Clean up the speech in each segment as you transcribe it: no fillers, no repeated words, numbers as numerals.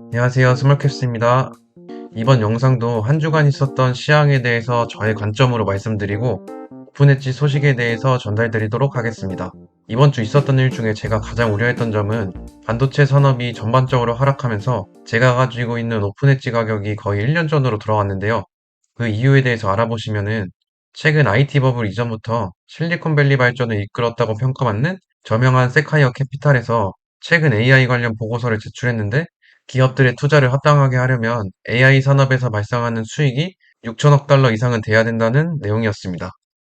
안녕하세요. 스몰캡스입니다. 이번 영상도 한 주간 있었던 시황에 대해서 저의 관점으로 말씀드리고 오픈엣지 소식에 대해서 전달드리도록 하겠습니다. 이번 주 있었던 일 중에 제가 가장 우려했던 점은 반도체 산업이 전반적으로 하락하면서 제가 가지고 있는 오픈엣지 가격이 거의 1년 전으로 돌아왔는데요. 그 이유에 대해서 알아보시면은 최근 IT 버블 이전부터 실리콘밸리 발전을 이끌었다고 평가받는 저명한 세카이어 캐피탈에서 최근 AI 관련 보고서를 제출했는데 기업들의 투자를 합당하게 하려면 AI 산업에서 발생하는 수익이 6천억 달러 이상은 돼야 된다는 내용이었습니다.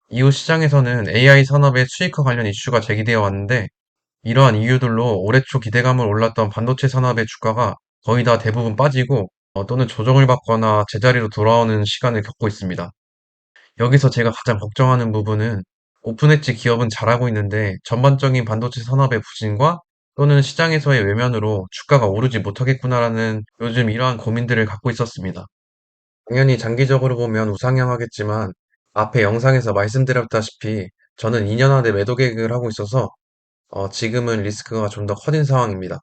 이후 시장에서는 AI 산업의 수익화 관련 이슈가 제기되어 왔는데 이러한 이유들로 올해 초 기대감을 올랐던 반도체 산업의 주가가 거의 다 대부분 빠지고 또는 조정을 받거나 제자리로 돌아오는 시간을 겪고 있습니다. 여기서 제가 가장 걱정하는 부분은 오픈엣지 기업은 잘하고 있는데 전반적인 반도체 산업의 부진과 또는 시장에서의 외면으로 주가가 오르지 못하겠구나라는 요즘 이러한 고민들을 갖고 있었습니다. 당연히 장기적으로 보면 우상향하겠지만 앞에 영상에서 말씀드렸다시피 저는 2년 안에 매도 계획을 하고 있어서 지금은 리스크가 좀 더 커진 상황입니다.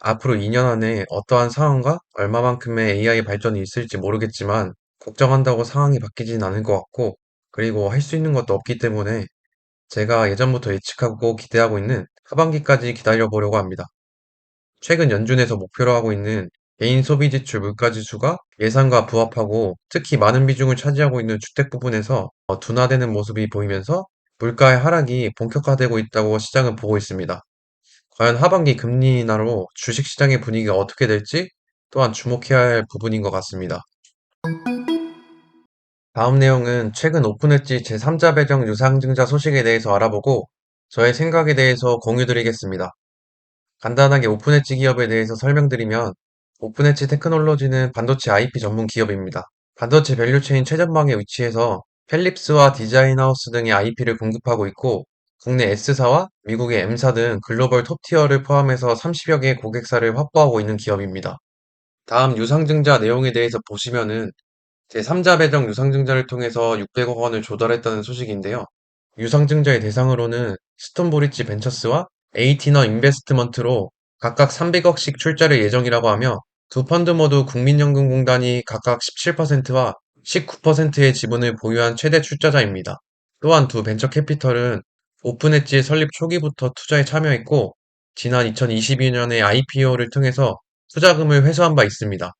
앞으로 2년 안에 어떠한 상황과 얼마만큼의 AI 발전이 있을지 모르겠지만 걱정한다고 상황이 바뀌진 않을 것 같고 그리고 할 수 있는 것도 없기 때문에 제가 예전부터 예측하고 기대하고 있는 하반기까지 기다려 보려고 합니다. 최근 연준에서 목표로 하고 있는 개인 소비 지출 물가 지수가 예상과 부합하고 특히 많은 비중을 차지하고 있는 주택 부분에서 둔화되는 모습이 보이면서 물가의 하락이 본격화되고 있다고 시장은 보고 있습니다. 과연 하반기 금리 인하로 주식시장의 분위기가 어떻게 될지 또한 주목해야 할 부분인 것 같습니다. 다음 내용은 최근 오픈엣지 제3자 배정 유상증자 소식에 대해서 알아보고 저의 생각에 대해서 공유드리겠습니다. 간단하게 오픈엣지 기업에 대해서 설명드리면 오픈엣지 테크놀로지는 반도체 IP 전문 기업입니다. 반도체 밸류체인 최전방에 위치해서 펠립스와 디자인하우스 등의 IP를 공급하고 있고 국내 S사와 미국의 M사 등 글로벌 톱티어를 포함해서 30여 개의 고객사를 확보하고 있는 기업입니다. 다음 유상증자 내용에 대해서 보시면은 제3자 배정 유상증자를 통해서 600억 원을 조달했다는 소식인데요. 유상증자의 대상으로는 스톤브리지 벤처스와 에이티너 인베스트먼트로 각각 300억씩 출자를 예정이라고 하며 두 펀드 모두 국민연금공단이 각각 17%와 19%의 지분을 보유한 최대 출자자입니다. 또한 두 벤처 캐피털은 오픈엣지의 설립 초기부터 투자에 참여했고 지난 2022년에 IPO를 통해서 투자금을 회수한 바 있습니다.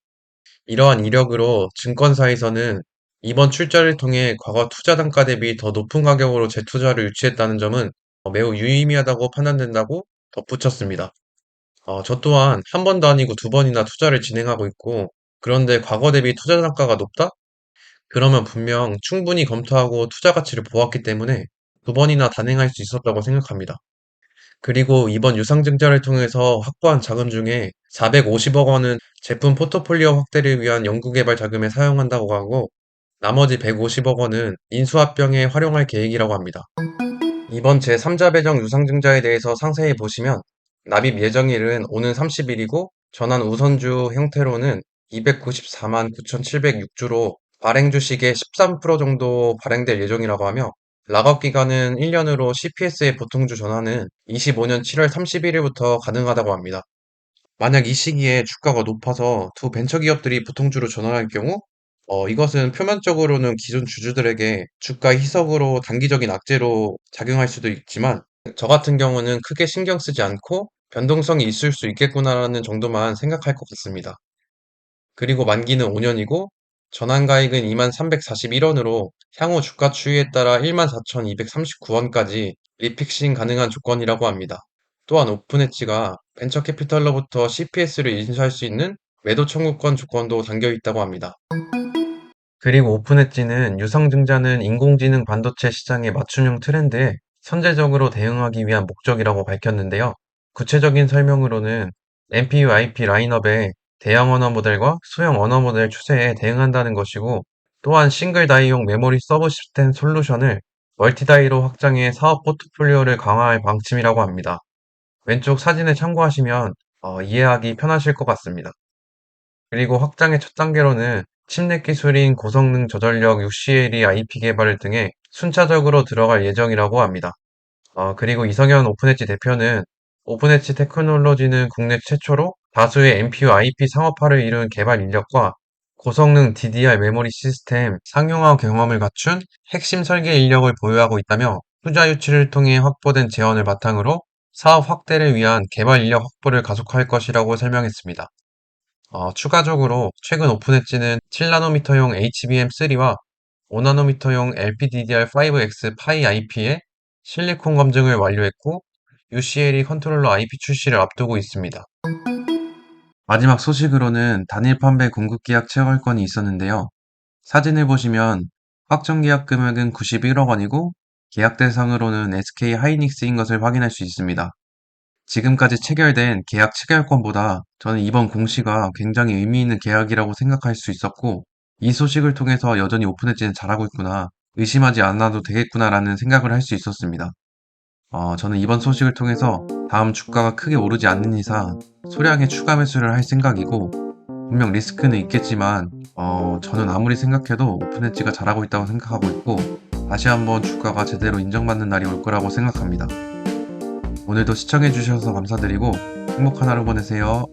이러한 이력으로 증권사에서는 이번 출자를 통해 과거 투자 단가 대비 더 높은 가격으로 재투자를 유치했다는 점은 매우 유의미하다고 판단된다고 덧붙였습니다. 저 또한 한 번도 아니고 두 번이나 투자를 진행하고 있고, 그런데 과거 대비 투자 단가가 높다? 그러면 분명 충분히 검토하고 투자 가치를 보았기 때문에 두 번이나 단행할 수 있었다고 생각합니다. 그리고 이번 유상증자를 통해서 확보한 자금 중에 450억 원은 제품 포트폴리오 확대를 위한 연구개발 자금에 사용한다고 하고 나머지 150억 원은 인수합병에 활용할 계획이라고 합니다. 이번 제3자 배정 유상증자에 대해서 상세히 보시면 납입 예정일은 오는 30일이고 전환 우선주 형태로는 294만 9,706주로 발행 주식의 13% 정도 발행될 예정이라고 하며 락업 기간은 1년으로 CPS의 보통주 전환은 25년 7월 31일부터 가능하다고 합니다. 만약 이 시기에 주가가 높아서 두 벤처 기업들이 보통주로 전환할 경우 이것은 표면적으로는 기존 주주들에게 주가 희석으로 단기적인 악재로 작용할 수도 있지만 저 같은 경우는 크게 신경 쓰지 않고 변동성이 있을 수 있겠구나라는 정도만 생각할 것 같습니다. 그리고 만기는 5년이고 전환가액은 23,341원으로 향후 주가 추이에 따라 14,239원까지 리픽싱 가능한 조건이라고 합니다. 또한 오픈엣지가 벤처 캐피털로부터 CPS를 인수할 수 있는 매도 청구권 조건도 담겨 있다고 합니다. 그리고 오픈엣지는 유상증자는 인공지능 반도체 시장의 맞춤형 트렌드에 선제적으로 대응하기 위한 목적이라고 밝혔는데요. 구체적인 설명으로는 NPU IP 라인업의 대형 언어 모델과 소형 언어 모델 추세에 대응한다는 것이고, 또한 싱글 다이용 메모리 서브 시스템 솔루션을 멀티다이로 확장해 사업 포트폴리오를 강화할 방침이라고 합니다. 왼쪽 사진을 참고하시면 이해하기 편하실 것 같습니다. 그리고 확장의 첫 단계로는 칩넷 기술인 고성능 저전력 UCLE IP 개발 등에 순차적으로 들어갈 예정이라고 합니다. 그리고 이성현 오픈엣지 대표는 오픈엣지 테크놀로지는 국내 최초로 다수의 NPU IP 상업화를 이룬 개발 인력과 고성능 DDR 메모리 시스템 상용화 경험을 갖춘 핵심 설계 인력을 보유하고 있다며 투자 유치를 통해 확보된 재원을 바탕으로 사업 확대를 위한 개발 인력 확보를 가속할 것이라고 설명했습니다. 추가적으로 최근 오픈엣지는 7나노미터용 HBM3와 5나노미터용 LPDDR5X 파이 IP의 실리콘 검증을 완료했고 UCLE 컨트롤러 IP 출시를 앞두고 있습니다. 마지막 소식으로는 단일 판매 공급 계약 체결 건이 있었는데요. 사진을 보시면 확정 계약 금액은 91억 원이고 계약 대상으로는 SK 하이닉스인 것을 확인할 수 있습니다. 지금까지 체결된 계약 체결권보다 저는 이번 공시가 굉장히 의미 있는 계약이라고 생각할 수 있었고, 이 소식을 통해서 여전히 오픈엣지는 잘하고 있구나, 의심하지 않아도 되겠구나라는 생각을 할 수 있었습니다. 저는 이번 소식을 통해서 다음 주가가 크게 오르지 않는 이상 소량의 추가 매수를 할 생각이고, 분명 리스크는 있겠지만, 저는 아무리 생각해도 오픈엣지가 잘하고 있다고 생각하고 있고, 다시 한번 주가가 제대로 인정받는 날이 올 거라고 생각합니다. 오늘도 시청해주셔서 감사드리고 행복한 하루 보내세요.